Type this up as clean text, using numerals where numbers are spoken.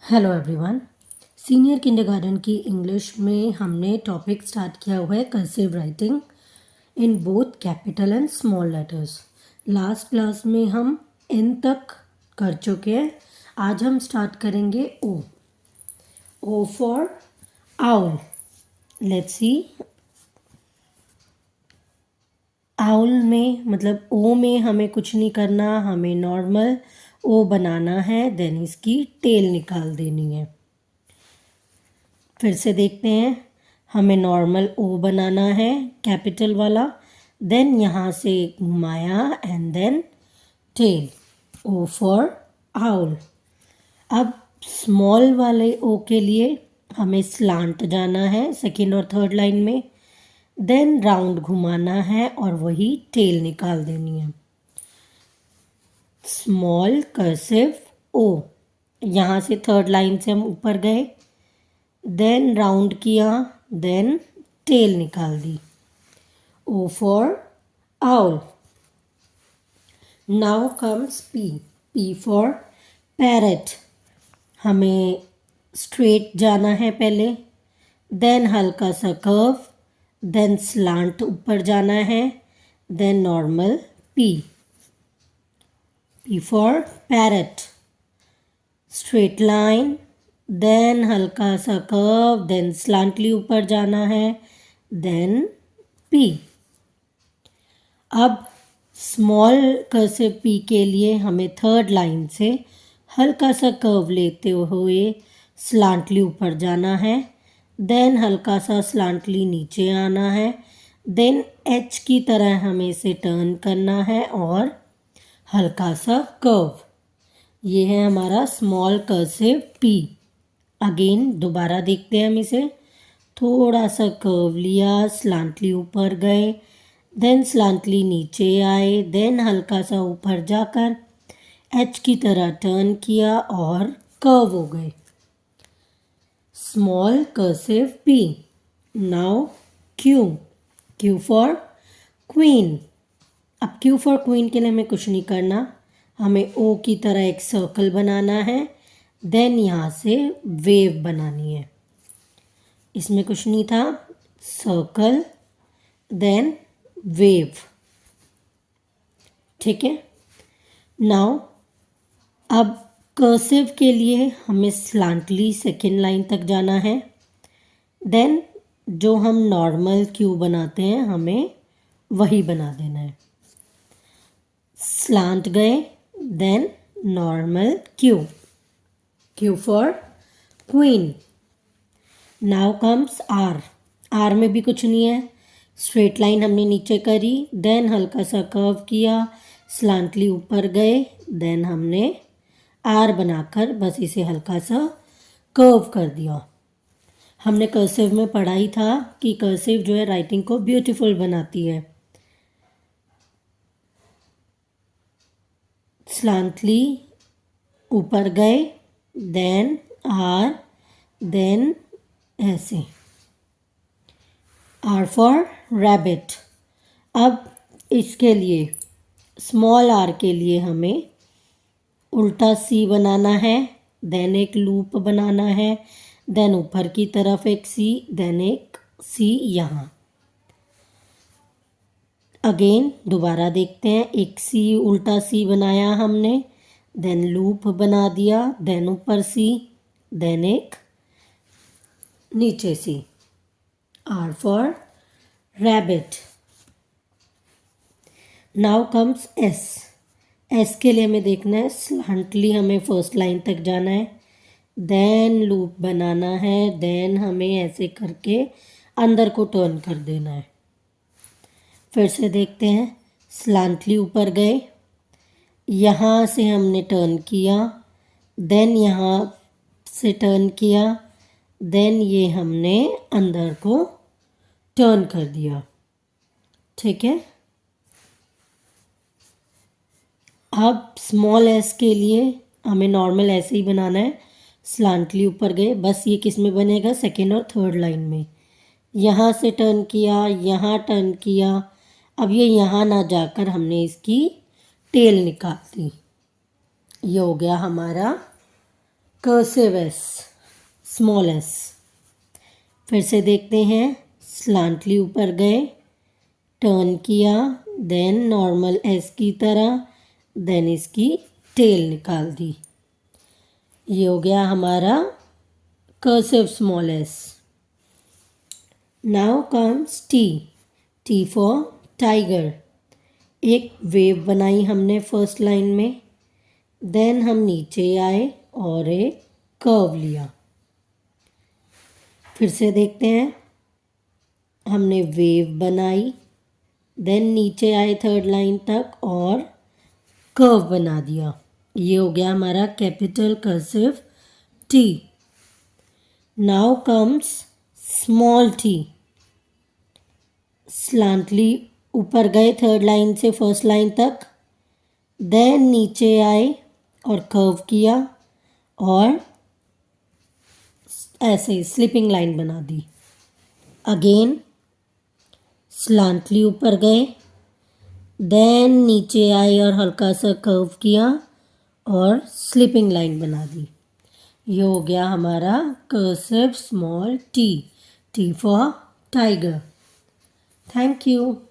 Hello everyone. Senior kindergarten की English में हमने टॉपिक स्टार्ट किया हुआ है cursive writing in both capital and small letters. Last class में हम एन तक कर चुके हैं। आज हम स्टार्ट करेंगे O. O for owl. Let's see. Owl में मतलब ओ में हमें कुछ नहीं करना, हमें नॉर्मल ओ बनाना है, देन इसकी टेल निकाल देनी है। फिर से देखते हैं, हमें नॉर्मल ओ बनाना है कैपिटल वाला, देन यहाँ से घुमाया and then tail. O for owl. अब स्मॉल वाले ओ के लिए हमें स्लांट जाना है सेकेंड और थर्ड लाइन में, देन राउंड घुमाना है और वही टेल निकाल देनी है। स्मॉल कर्सिव ओ, यहाँ से थर्ड लाइन से हम ऊपर गए, देन राउंड किया, देन टेल निकाल दी। O for owl. Now comes P. P for parrot. हमें स्ट्रेट जाना है पहले, देन हल्का सा कर्व, देन स्लांट ऊपर जाना है, then normal P. P for parrot. Straight line, then हल्का सा कर्व, देन स्लांटली ऊपर जाना है, देन पी। अब स्मॉल कर्सिव पी के लिए हमें थर्ड लाइन से हल्का सा कर्व लेते हुए स्लांटली ऊपर जाना है, देन हल्का सा स्लांटली नीचे आना है, देन एच की तरह हमें इसे टर्न करना है और हल्का सा कर्व। ये है हमारा स्मॉल कर्सिव पी। अगेन दोबारा देखते हैं हम इसे। थोड़ा सा कर्व लिया, स्लांटली ऊपर गए, देन स्लांटली नीचे आए, देन हल्का सा ऊपर जाकर एच की तरह टर्न किया और कर्व हो गए। Small cursive P. Now Q. Q for queen. अब क्यू फॉर क्वीन के लिए हमें कुछ नहीं करना, हमें ओ की तरह एक सर्कल बनाना है, देन यहाँ से वेव बनानी है। इसमें कुछ नहीं था, सर्कल देन वेव। ठीक है। नाउ अब कर्सिव के लिए हमें स्लांटली सेकेंड लाइन तक जाना है, देन जो हम नॉर्मल क्यू बनाते हैं हमें वही बना देना है। स्लांट गए, then normal Q. Q for queen. Now comes R. R में भी कुछ नहीं है, स्ट्रेट लाइन हमने नीचे करी, देन हल्का सा कर्व किया, स्लांटली ऊपर गए, देन हमने आर बनाकर बस इसे हल्का सा कर्व कर दिया। हमने कर्सिव में पढ़ा ही था कि कर्सिव जो है राइटिंग को ब्यूटीफुल बनाती है। स्लांटली ऊपर गए, देन आर, देन ऐसे। R for rabbit. अब इसके लिए स्मॉल आर के लिए हमें उल्टा सी बनाना है, देन एक लूप बनाना है, देन ऊपर की तरफ एक सी, देन एक सी यहाँ। अगेन दोबारा देखते हैं, एक सी उल्टा सी बनाया हमने, देन लूप बना दिया, देन ऊपर सी, देन एक नीचे C. R for rabbit. Now comes S. S के लिए हमें देखना है, स्लांटली हमें फर्स्ट लाइन तक जाना है, देन लूप बनाना है, देन हमें ऐसे करके अंदर को टर्न कर देना है। फिर से देखते हैं, स्लांटली ऊपर गए, यहाँ से हमने टर्न किया, देन यहाँ से टर्न किया, देन ये हमने अंदर को टर्न कर दिया। ठीक है। अब स्मॉल एस के लिए हमें नॉर्मल ऐसे ही बनाना है, स्लांटली ऊपर गए, बस ये किस में बनेगा, सेकेंड और थर्ड लाइन में। यहाँ से टर्न किया, यहाँ टर्न किया, अब ये यहाँ ना जाकर हमने इसकी टेल निकाल दी। ये हो गया हमारा कर्सिव एस, स्मॉल एस। फिर से देखते हैं, स्लांटली ऊपर गए, टर्न किया, देन नॉर्मल एस की तरह, देन इसकी टेल निकाल दी। ये हो गया हमारा cursive small S. Now comes T, T for tiger. एक वेव बनाई हमने फर्स्ट लाइन में, देन हम नीचे आए और एक कर्व लिया। फिर से देखते हैं, हमने वेव बनाई, देन नीचे आए थर्ड लाइन तक और कर्व बना दिया। ये हो गया हमारा capital cursive T. Now comes small T. Slantly ऊपर गए थर्ड लाइन से फर्स्ट लाइन तक, देन नीचे आए और कर्व किया और ऐसे स्लिपिंग लाइन बना दी। अगेन स्लांटली ऊपर गए, देन नीचे आए और हल्का सा कर्व किया और स्लिपिंग लाइन बना दी। ये हो गया हमारा cursive small T, T for tiger. Thank you.